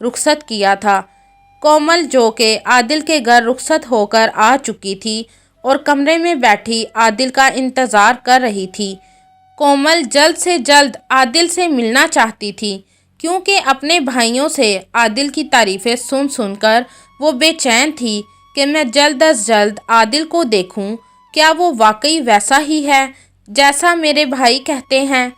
رخصت کیا تھا۔ کومل جو کہ عادل کے گھر رخصت ہو کر آ چکی تھی اور کمرے میں بیٹھی عادل کا انتظار کر رہی تھی۔ کومل جلد سے جلد عادل سے ملنا چاہتی تھی کیونکہ اپنے بھائیوں سے عادل کی تعریفیں سن سن کر وہ بے چین تھی کہ میں جلد از جلد عادل کو دیکھوں، کیا وہ واقعی ویسا ہی ہے جیسا میرے بھائی کہتے ہیں۔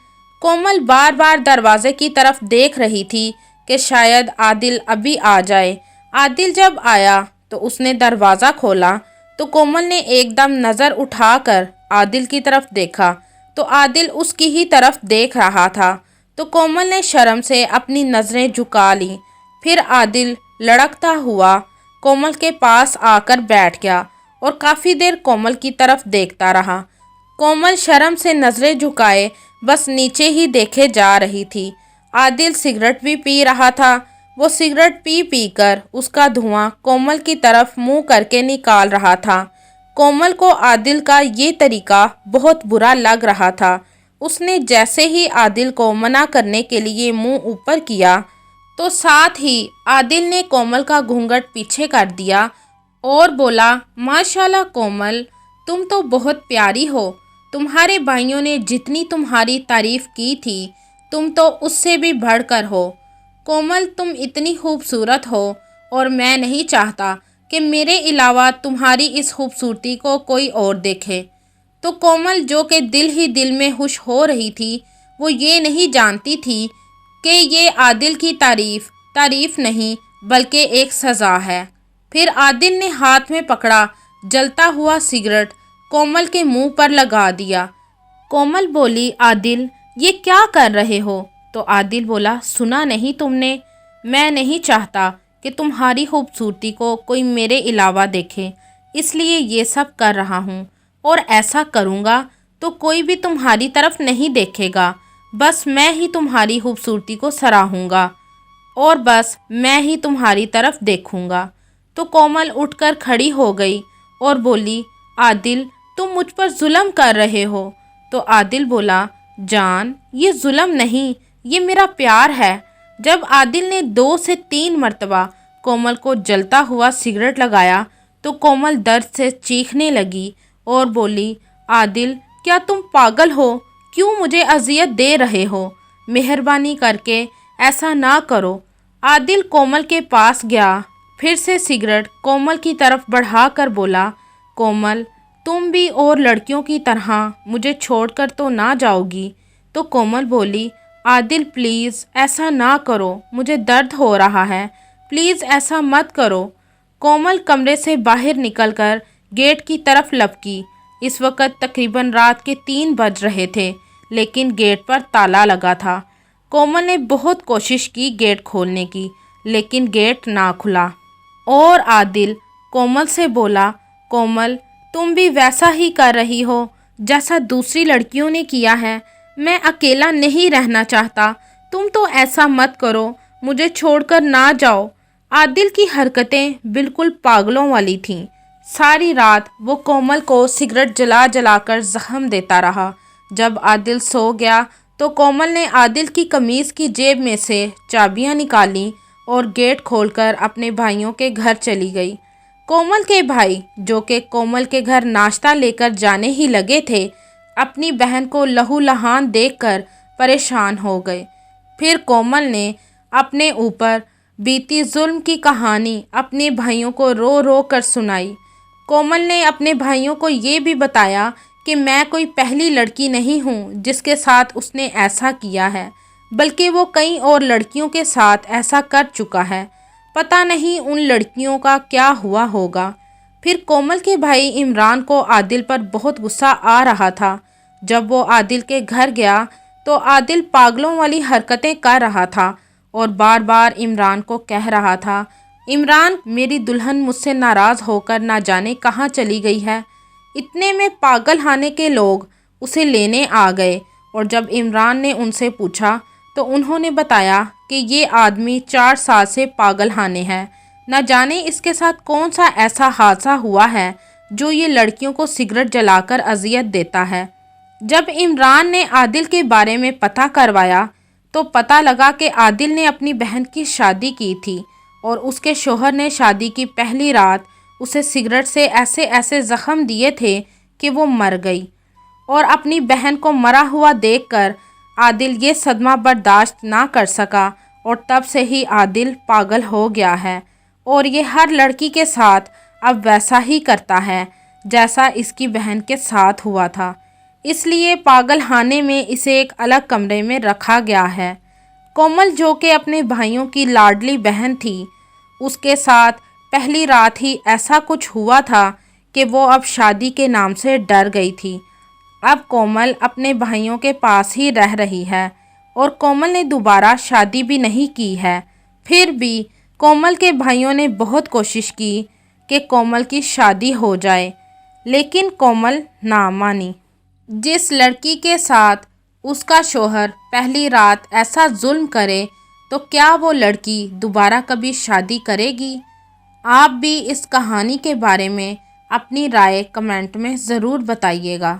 کومل بار بار دروازے کی طرف دیکھ رہی تھی کہ شاید عادل ابھی آ جائے۔ عادل جب آیا تو اس نے دروازہ کھولا تو کومل نے ایک دم نظر اٹھا کر عادل کی طرف دیکھا تو عادل اس کی ہی طرف دیکھ رہا تھا، تو کومل نے شرم سے اپنی نظریں جھکا لیں۔ پھر عادل لڑکتا ہوا کومل کے پاس آ کر بیٹھ گیا اور کافی دیر کومل کی طرف دیکھتا رہا۔ کومل شرم سے نظریں جھکائے بس نیچے ہی دیکھے جا رہی تھی۔ عادل سگریٹ بھی پی رہا تھا۔ وہ سگریٹ پی پی کر اس کا دھواں کومل کی طرف منہ کر کے نکال رہا تھا۔ کومل کو عادل کا یہ طریقہ بہت برا لگ رہا تھا۔ اس نے جیسے ہی عادل کو منع کرنے کے لیے منہ اوپر کیا تو ساتھ ہی عادل نے کومل کا گھونگھٹ پیچھے کر دیا اور بولا، ماشاءاللہ کومل، تم تو بہت پیاری ہو۔ تمہارے بھائیوں نے جتنی تمہاری تعریف کی تھی تم تو اس سے بھی بڑھ کر ہو۔ کومل، تم اتنی خوبصورت ہو اور میں نہیں چاہتا کہ میرے علاوہ تمہاری اس خوبصورتی کو کوئی اور دیکھے۔ تو کومل جو کہ دل ہی دل میں خوش ہو رہی تھی، وہ یہ نہیں جانتی تھی کہ یہ عادل کی تعریف نہیں بلکہ ایک سزا ہے۔ پھر عادل نے ہاتھ میں پکڑا جلتا ہوا سگریٹ کومل کے منہ پر لگا دیا۔ کومل بولی، عادل یہ کیا کر رہے ہو؟ تو عادل بولا، سنا نہیں تم نے؟ میں نہیں چاہتا کہ تمہاری خوبصورتی کو کوئی میرے علاوہ دیکھے، اس لیے یہ سب کر رہا ہوں، اور ایسا کروں گا تو کوئی بھی تمہاری طرف نہیں دیکھے گا، بس میں ہی تمہاری خوبصورتی کو سراہوں گا اور بس میں ہی تمہاری طرف دیکھوں گا۔ تو کومل اٹھ کر کھڑی ہو گئی اور بولی، عادل تم مجھ پر ظلم کر رہے ہو۔ تو عادل بولا، جان یہ ظلم نہیں، یہ میرا پیار ہے۔ جب عادل نے 2 سے 3 مرتبہ کومل کو جلتا ہوا سگریٹ لگایا تو کومل درد سے چیخنے لگی اور بولی، عادل کیا تم پاگل ہو؟ کیوں مجھے اذیت دے رہے ہو؟ مہربانی کر کے ایسا نہ کرو۔ عادل کومل کے پاس گیا، پھر سے سگریٹ کومل کی طرف بڑھا کر بولا، کومل تم بھی اور لڑکیوں کی طرح مجھے چھوڑ کر تو نہ جاؤ گی؟ تو کومل بولی، عادل پلیز ایسا نہ کرو، مجھے درد ہو رہا ہے، پلیز ایسا مت کرو۔ کومل کمرے سے باہر نکل کر گیٹ کی طرف لپکی۔ اس وقت تقریباً رات کے 3 بج رہے تھے، لیکن گیٹ پر تالا لگا تھا۔ کومل نے بہت کوشش کی گیٹ کھولنے کی، لیکن گیٹ نہ کھلا اور عادل کومل سے بولا، کومل تم بھی ویسا ہی کر رہی ہو جیسا دوسری لڑکیوں نے کیا ہے۔ میں اکیلا نہیں رہنا چاہتا، تم تو ایسا مت کرو، مجھے چھوڑ کر نہ جاؤ۔ عادل کی حرکتیں بالکل پاگلوں والی تھیں۔ ساری رات وہ کومل کو سگریٹ جلا جلا کر زخم دیتا رہا۔ جب عادل سو گیا تو کومل نے عادل کی قمیض کی جیب میں سے چابیاں نکالیں اور گیٹ کھول کر اپنے بھائیوں کے گھر چلی گئی۔ کومل کے بھائی جو کہ کومل کے گھر ناشتہ لے کر جانے ہی لگے تھے، اپنی بہن کو لہو لہان دیکھ کر پریشان ہو گئے۔ پھر کومل نے اپنے اوپر بیتی ظلم کی کہانی اپنے بھائیوں کو رو رو کر سنائی۔ کومل نے اپنے بھائیوں کو یہ بھی بتایا کہ میں کوئی پہلی لڑکی نہیں ہوں جس کے ساتھ اس نے ایسا کیا ہے، بلکہ وہ کئی اور لڑکیوں کے ساتھ ایسا کر چکا ہے، پتہ نہیں ان لڑکیوں کا کیا ہوا ہوگا۔ پھر کومل کے بھائی عمران کو عادل پر بہت غصہ آ رہا تھا۔ جب وہ عادل کے گھر گیا تو عادل پاگلوں والی حرکتیں کر رہا تھا اور بار بار عمران کو کہہ رہا تھا، عمران میری دلہن مجھ سے ناراض ہو کر نہ جانے کہاں چلی گئی ہے۔ اتنے میں پاگل خانے کے لوگ اسے لینے آ گئے اور جب عمران نے ان سے پوچھا تو انہوں نے بتایا کہ یہ آدمی 4 سال سے پاگل خانے ہے، نہ جانے اس کے ساتھ کون سا ایسا حادثہ ہوا ہے جو یہ لڑکیوں کو سگریٹ جلا کر اذیت دیتا ہے۔ جب عمران نے عادل کے بارے میں پتہ کروایا تو پتہ لگا کہ عادل نے اپنی بہن کی شادی کی تھی اور اس کے شوہر نے شادی کی پہلی رات اسے سگریٹ سے ایسے ایسے زخم دیے تھے کہ وہ مر گئی، اور اپنی بہن کو مرا ہوا دیکھ کر عادل یہ صدمہ برداشت نہ کر سکا، اور تب سے ہی عادل پاگل ہو گیا ہے، اور یہ ہر لڑکی کے ساتھ اب ویسا ہی کرتا ہے جیسا اس کی بہن کے ساتھ ہوا تھا۔ اس لیے پاگل خانے میں اسے ایک الگ کمرے میں رکھا گیا ہے۔ کومل جو کہ اپنے بھائیوں کی لاڈلی بہن تھی، اس کے ساتھ پہلی رات ہی ایسا کچھ ہوا تھا کہ وہ اب شادی کے نام سے ڈر گئی تھی۔ اب کومل اپنے بھائیوں کے پاس ہی رہ رہی ہے، اور کومل نے دوبارہ شادی بھی نہیں کی ہے۔ پھر بھی کومل کے بھائیوں نے بہت کوشش کی کہ کومل کی شادی ہو جائے، لیکن کومل نہ مانی۔ جس لڑکی کے ساتھ اس کا شوہر پہلی رات ایسا ظلم کرے تو کیا وہ لڑکی دوبارہ کبھی شادی کرے گی؟ آپ بھی اس کہانی کے بارے میں اپنی رائے کمنٹ میں ضرور بتائیے گا۔